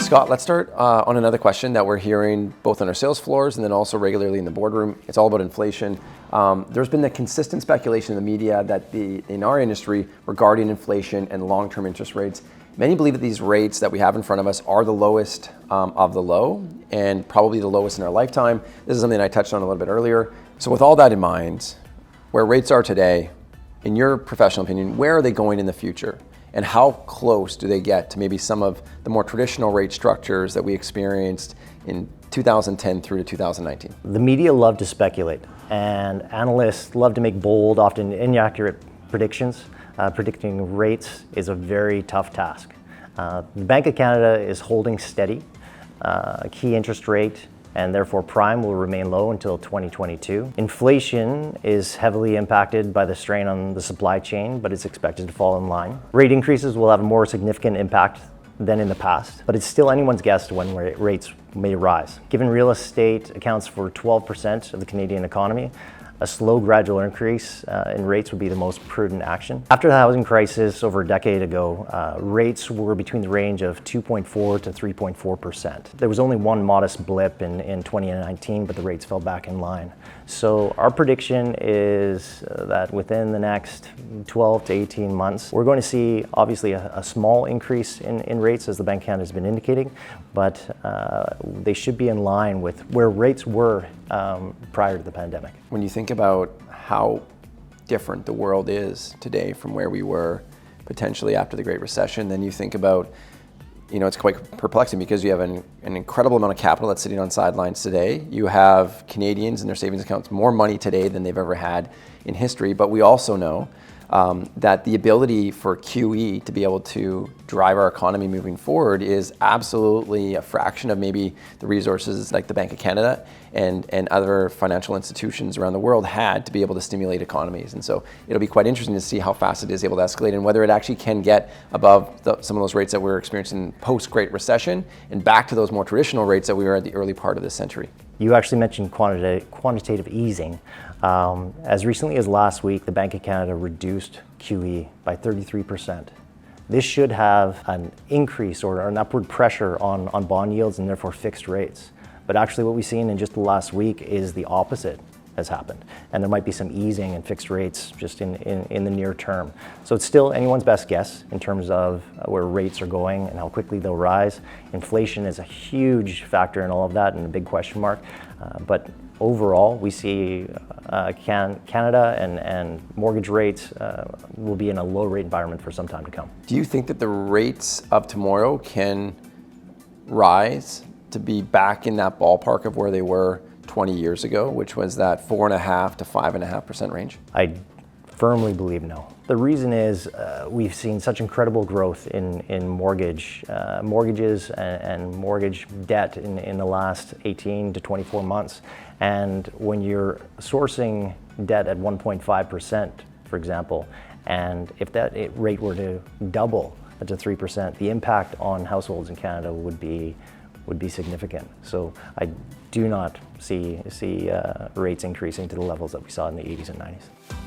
Scott, let's start on another question that we're hearing both on our sales floors and then also regularly in the boardroom. It's all about inflation. There's been the consistent speculation in the media that in our industry regarding inflation and long-term interest rates. Many believe that these rates that we have in front of us are the lowest of the low and probably the lowest in our lifetime. This is something I touched on a little bit earlier. So with all that in mind, where rates are today, in your professional opinion, where are they going in the future? And how close do they get to maybe some of the more traditional rate structures that we experienced in 2010 through to 2019? The media love to speculate, and analysts love to make bold, often inaccurate predictions. Predicting rates is a very tough task. The Bank of Canada is holding steady. A key interest rate and therefore prime will remain low until 2022. Inflation is heavily impacted by the strain on the supply chain, but it's expected to fall in line. Rate increases will have a more significant impact than in the past, but it's still anyone's guess when rates may rise. Given real estate accounts for 12% of the Canadian economy, a slow, gradual increase in rates would be the most prudent action. After the housing crisis over a decade ago, rates were between the range of 2.4 to 3.4%. There was only one modest blip in 2019, but the rates fell back in line. So our prediction is that within the next 12 to 18 months, we're going to see obviously a small increase in rates, as the Bank of Canada has been indicating, but they should be in line with where rates were prior to the pandemic. When you think about how different the world is today from where we were potentially after the Great Recession, then you think about, it's quite perplexing because you have an incredible amount of capital that's sitting on sidelines today. You have Canadians in their savings accounts more money today than they've ever had in history, but we also know that the ability for QE to be able to drive our economy moving forward is absolutely a fraction of maybe the resources like the Bank of Canada and other financial institutions around the world had to be able to stimulate economies. And so it'll be quite interesting to see how fast it is able to escalate and whether it actually can get above some of those rates that we were experiencing post-Great Recession and back to those more traditional rates that we were at the early part of this century. You actually mentioned quantitative easing. As recently as last week, the Bank of Canada reduced QE by 33%. This should have an increase or an upward pressure on bond yields and therefore fixed rates. But actually what we've seen in just the last week is the opposite has happened. And there might be some easing in fixed rates just in the near term. So it's still anyone's best guess in terms of where rates are going and how quickly they'll rise. Inflation is a huge factor in all of that and a big question mark. But overall, we see Canada and mortgage rates will be in a low rate environment for some time to come. Do you think that the rates of tomorrow can rise to be back in that ballpark of where they were 20 years ago, which was that 4.5% to 5.5% range? I firmly believe no. The reason is we've seen such incredible growth in mortgages and mortgage debt in the last 18 to 24 months. And when you're sourcing debt at 1.5%, for example, and if that rate were to double to 3%, the impact on households in Canada would be significant. So I do not see rates increasing to the levels that we saw in the 80s and 90s.